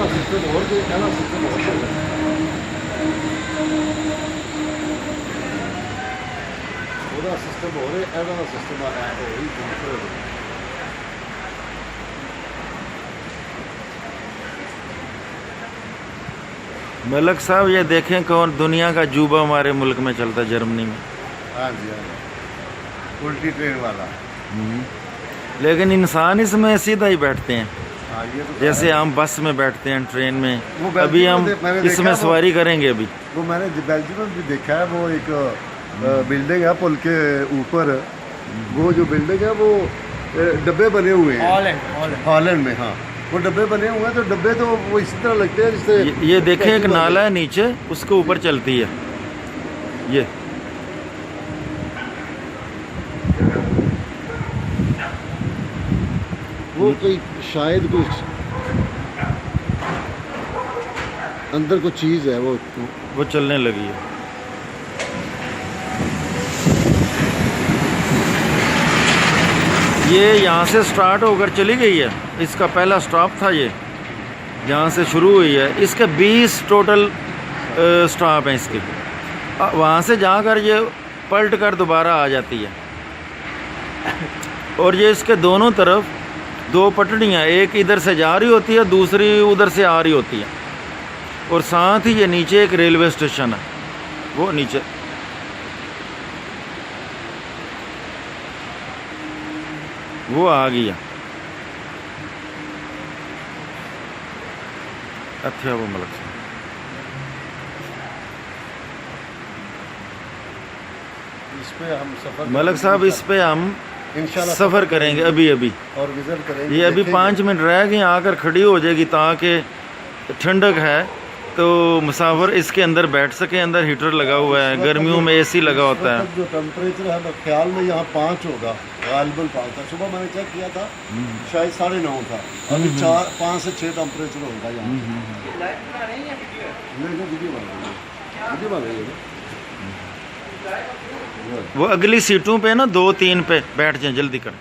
ਇਹਦਾ ਸਿਸਟਮ ਹੋਰ ਤੇ ਇਹਦਾ ਸਿਸਟਮ ਹੋਰ ਚੱਲਦਾ ਉਹਦਾ ਸਿਸਟਮ ਹੋਰ ਹੈ ਇਹਦਾ ਦਾ ਸਿਸਟਮ ਆ ਉਹੀ ਕੰਟਰੋਲ मलक साहब ये देखें कौन दुनिया का जूबा हमारे मुल्क में चलता है, जर्मनी में। हाँ जी हाँ जी, उल्टी ट्रेन वाला। लेकिन इंसान इसमें सीधा ही बैठते हैं, हाँ ये तो जैसे हम बस में बैठते हैं ट्रेन में। वो अभी हम मैंने इसमें सवारी करेंगे अभी। वो मैंने बेल्जियम में भी देखा है, वो एक बिल्डिंग है पुल के ऊपर, वो जो बिल्डिंग है वो डब्बे बने हुए हैं हॉलैंड में। हाँ वो डब्बे बने हुए हैं, तो डब्बे तो वो इसी तरह लगते हैं जैसे ये देखें एक नाला है नीचे, उसके ऊपर चलती है ये। वो कोई शायद कुछ अंदर कोई चीज है वो चलने लगी है। ये यहाँ से स्टार्ट होकर चली गई है, इसका पहला स्टॉप था ये, जहाँ से शुरू हुई है। इसके 20 टोटल स्टॉप हैं इसके। वहाँ से जाकर ये पलट कर दोबारा आ जाती है। और ये इसके दोनों तरफ 2 पटड़ियाँ, एक इधर से जा रही होती है, दूसरी उधर से आ रही होती है। और साथ ही ये नीचे एक रेलवे स्टेशन है, वो नीचे। वो आ गया अच्छा वो मलक साहब। इस पे हम सफर मलक साहब इस पे हम इंशाल्लाह सफ़र करेंगे अभी और विजिट करेंगे। ये अभी 5 मिनट रह गए, आकर खड़ी हो जाएगी ताकि ठंडक है तो मुसाफिर इसके अंदर बैठ सके। अंदर हीटर लगा हुआ है, गर्मियों में एसी लगा होता है। जो टेम्परेचर है मेरे ख्याल में यहाँ 5 होगा, गालिबन 5 था। सुबह मैंने चेक किया था, शायद 9:30 था। अभी 5 से 6 टेम्परेचर होगा यहाँ। वो अगली सीटों पे ना 2-3 पे बैठ जाए, जल्दी कर,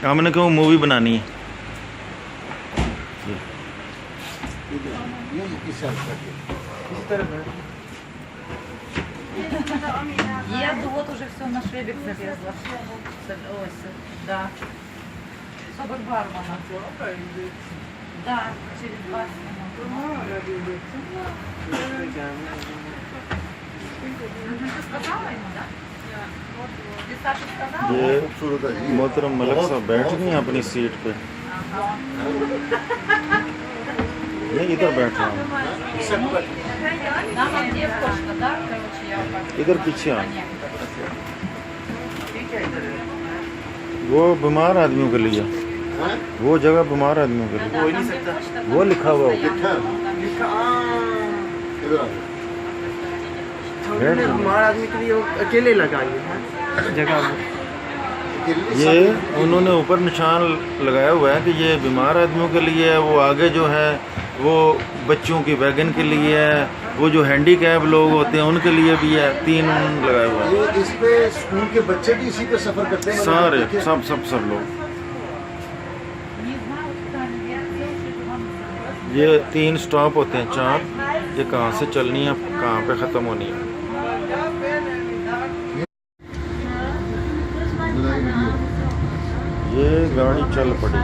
हमने क्यों मूवी बनानी है। Еду, вот уже все на швебик залезла. Ось, да. Собак бармана. Да, через 20 минут. Ты сказала ему, да? Ты Саше сказала? ये मोहतरम मलक साहब बैठ गए हैं अपनी सीट पे। ये इधर बैठ रहा हूँ, Нам девушка, да, короче, я вот так. इधर पीछे आ। वो बीमार आदमियों के लिए, वो जगह बीमार आदमियों के लिए, हो नहीं सकता। वो लिखा हुआ होगा। बीमार आदमी के लिए वो अकेले लगाएंगे हैं जगह में। ये उन्होंने ऊपर निशान लगाया हुआ है कि ये बीमार आदमियों के लिए है। वो आगे जो है वो बच्चों की वैगन के लिए है, वो जो हैंडीकैप लोग होते हैं उनके लिए भी है। 3 लगाया हुआ है। ये इस पे स्कूल के बच्चे भी इसी पे सफर करते हैं सारे सब लोग। ये 3 स्टॉप होते हैं, 4। ये कहाँ से चलनी है, कहाँ पे ख़त्म होनी है। ये गाड़ी चल पड़ी।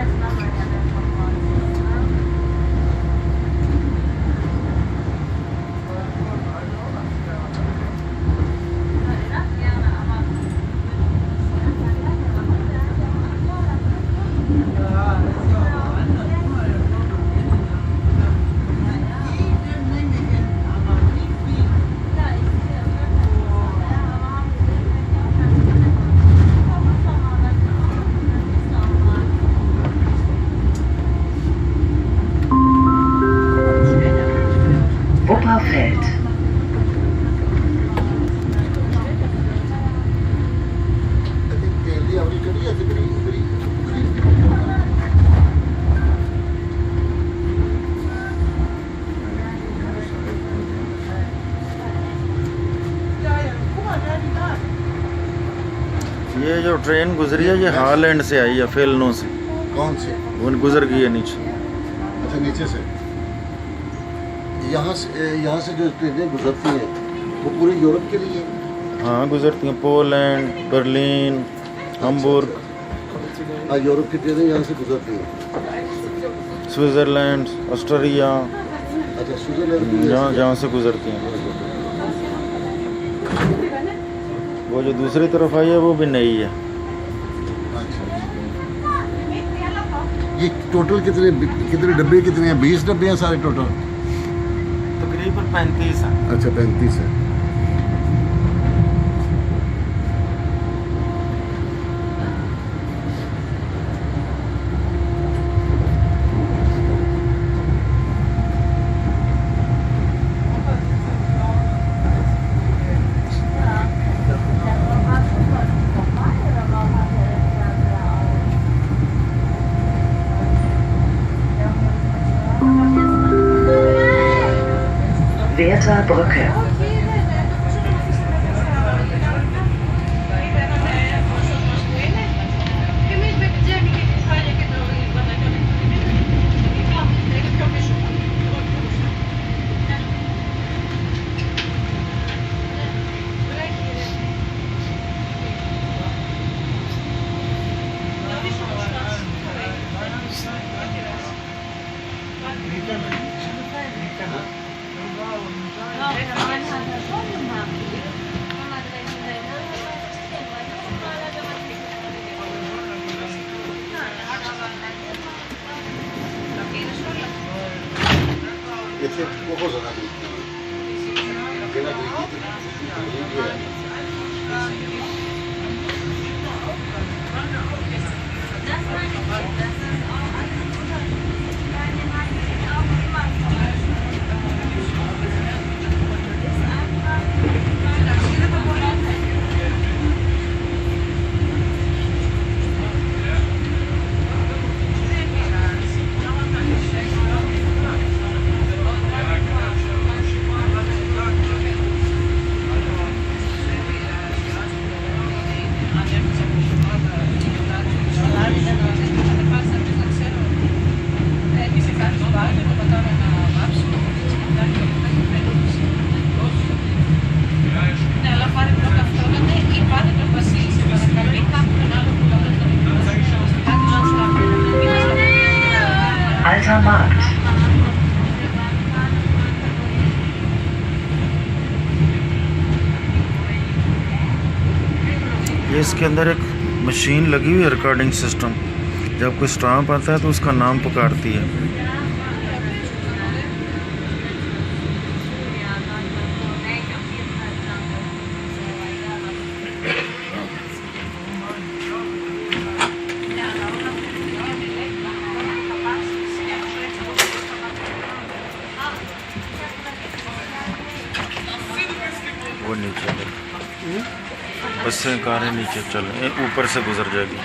Wupperfeld. ये जो ट्रेन गुजरी है ये हॉलैंड से आई है, फेलनो से। कौन से? वो गुजर गई है नीचे। अच्छा नीचे से। यहाँ से जो ट्रेनें गुजरती हैं वो पूरे यूरोप के लिए? हाँ गुजरती हैं, पोलैंड, बर्लिन, हम्बुर्ग। हाँ, यूरोप की ट्रेनें यहाँ से गुजरती हैं। स्विट्ज़रलैंड, ऑस्ट्रिया, अच्छा, स्विट्ज़रलैंड की जहाँ से गुजरती हैं। वो जो दूसरी तरफ आई है वो भी नई है। अच्छा, ये टोटल कितने डब्बे कितने हैं? 20 डब्बे हैं सारे टोटल? तकरीबन 35 है। अच्छा, 35 है। Werther Brücke. Este poco sono Alter Markt. ये इसके अंदर एक मशीन लगी हुई है, रिकॉर्डिंग सिस्टम। जब कोई स्टाम्प आता है तो उसका नाम पुकारती है। वो नीचे बसें कारें नीचे चल ऊपर से गुजर जाएगी।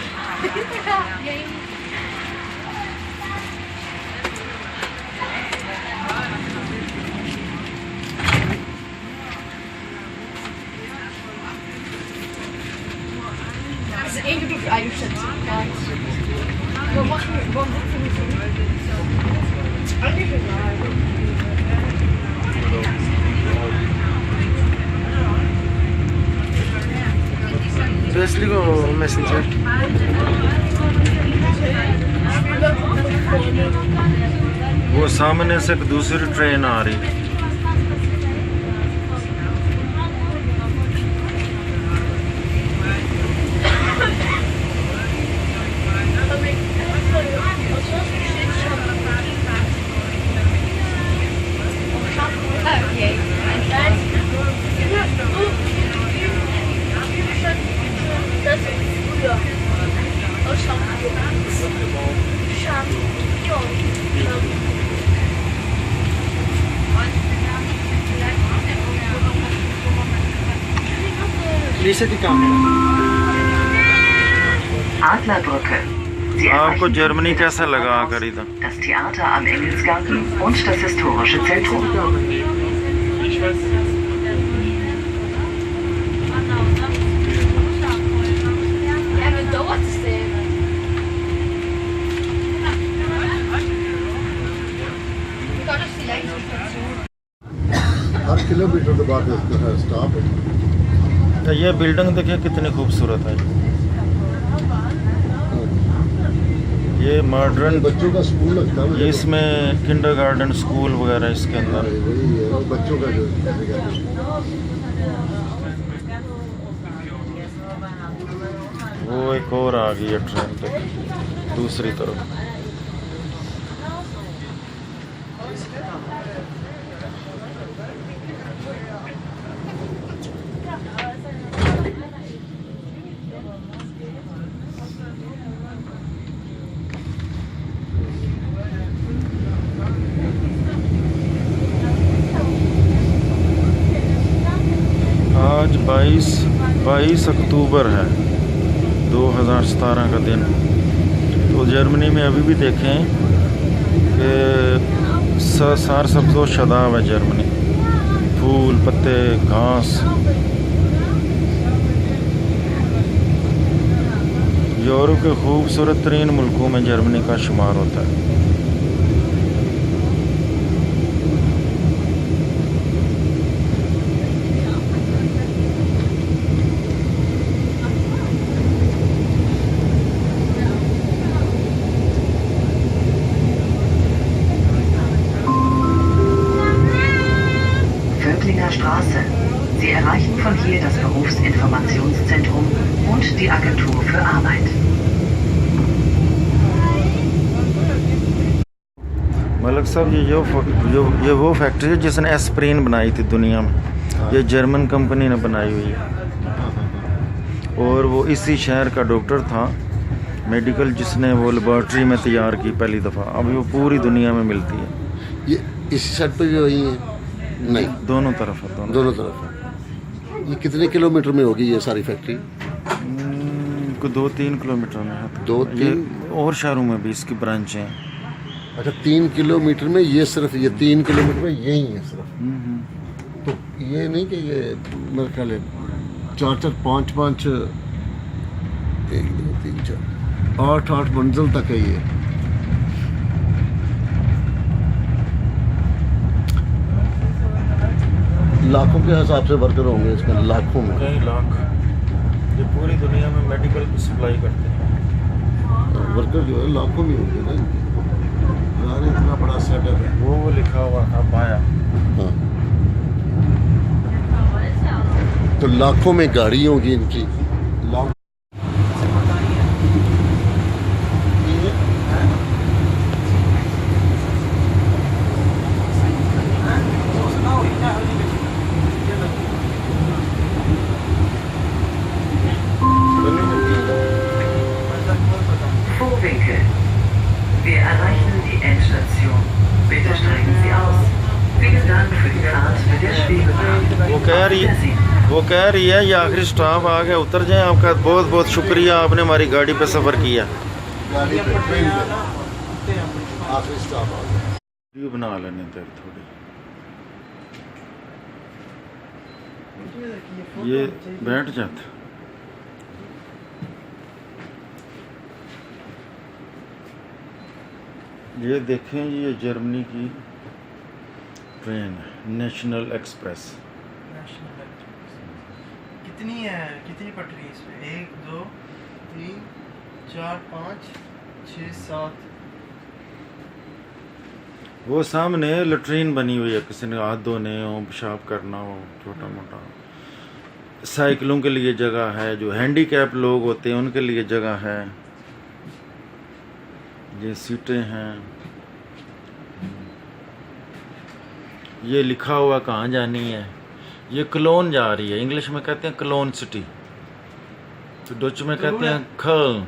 Dat is één keer op uitzetten. We wachten gewoon Wesley को मैसेंजर वो सामने से एक दूसरी ट्रेन आ रही है। Adlerbrücke. Sie आपको erreichen जर्मनी कैसा लगा आकर इधर? das Theater am Engelsgarten und das historische Zentrum. Her kilometre के बाद इसका है स्टॉप है। तो ये बिल्डिंग देखिए कितनी खूबसूरत है। ये मॉडर्न बच्चों का स्कूल लगता है मुझे। इसमें किंडरगार्टन स्कूल वगैरह इसके अंदर। वही है बच्चों का जो वो एक और आ गई है ट्रेन पे दूसरी तरफ। आज 22 अक्टूबर है 2017 का दिन। तो जर्मनी में अभी भी देखें कि सार सब्ज़ो शदाब है जर्मनी, फूल पत्ते घास। यूरोप के खूबसूरत तरीन मुल्कों में जर्मनी का शुमार होता है। Völklinger Straße. Sie erreichen von hier das Berufsinformationszentrum und die Agentur für Arbeit. Malik साहब ये वो फैक्ट्री है जिसने एस्प्रीन बनाई थी दुनिया में। ये जर्मन कंपनी ने बनाई हुई है और वो इसी शहर का डॉक्टर था मेडिकल जिसने वो लेबॉर्ट्री में तैयार की पहली दफ़ा। अभी वो पूरी दुनिया में मिलती है। ये इसी साइड पे भी वही है? नहीं, दोनों तरफ है। दोनों तरफ है। ये कितने किलोमीटर में होगी ये सारी फैक्ट्री? 2-3 किलोमीटर में है। दो ये तीन और शहरों में भी इसकी ब्रांचें हैं। अच्छा 3 किलोमीटर में ये सिर्फ ये 3 किलोमीटर में यही है सिर्फ। तो ये नहीं कि ये मेरे ख्याल है 4-4 5-5 1 2 3 4 8-8 मंजिल तक है ये। लाखों के हिसाब से वर्कर होंगे इसमें, लाखों में। कई लाख। ये पूरी दुनिया में मेडिकल की सप्लाई करते हैं। वर्कर जो है लाखों में होंगे ना इनके। यार इतना बड़ा सेटअप है। वो लिखा हुआ था पाया। हाँ। तो लाखों में गाड़ी होगी इनकी। Lakh Vorwinkel. Wir erreichen die Endstation. Bitte steigen Sie aus. Vielen Dank für die Fahrt mit der Schwebebahn. वो कह रही है ये आखिरी स्टॉप आ गया, उतर जाएं। आपका बहुत बहुत शुक्रिया, आपने हमारी गाड़ी पे सफ़र किया। गाड़ी पे ट्रेन पे आखिरी स्टॉप आ गया। वीडियो बना लेने थे थोड़ी। ये बैठ जाता। ये देखें ये जर्मनी की ट्रेन है, नेशनल एक्सप्रेस। कितनी है, कितनी पटरी है इसमें? 1 2 3 4 5 6 7। वो सामने लेट्रीन बनी हुई है, किसी ने हाथ धोने हो, पेशाब करना हो, छोटा मोटा। साइकिलों के लिए जगह है, जो हैंडीकैप लोग होते हैं उनके लिए जगह है। ये सीटें हैं। ये लिखा हुआ कहाँ जानी है। ये क्लोन जा रही है। इंग्लिश में कहते हैं क्लोन सिटी, तो डच में कहते हैं खल।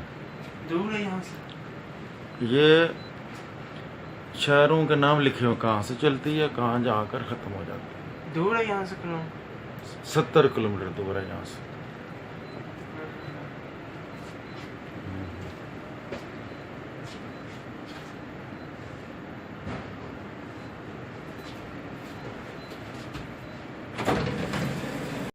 दूर है यहाँ से। ये शहरों के नाम लिखे हुए कहाँ से चलती है, कहाँ जाकर ख़त्म हो जाती है। दूर है यहाँ से क्लोन। 70 किलोमीटर दूर है यहाँ से।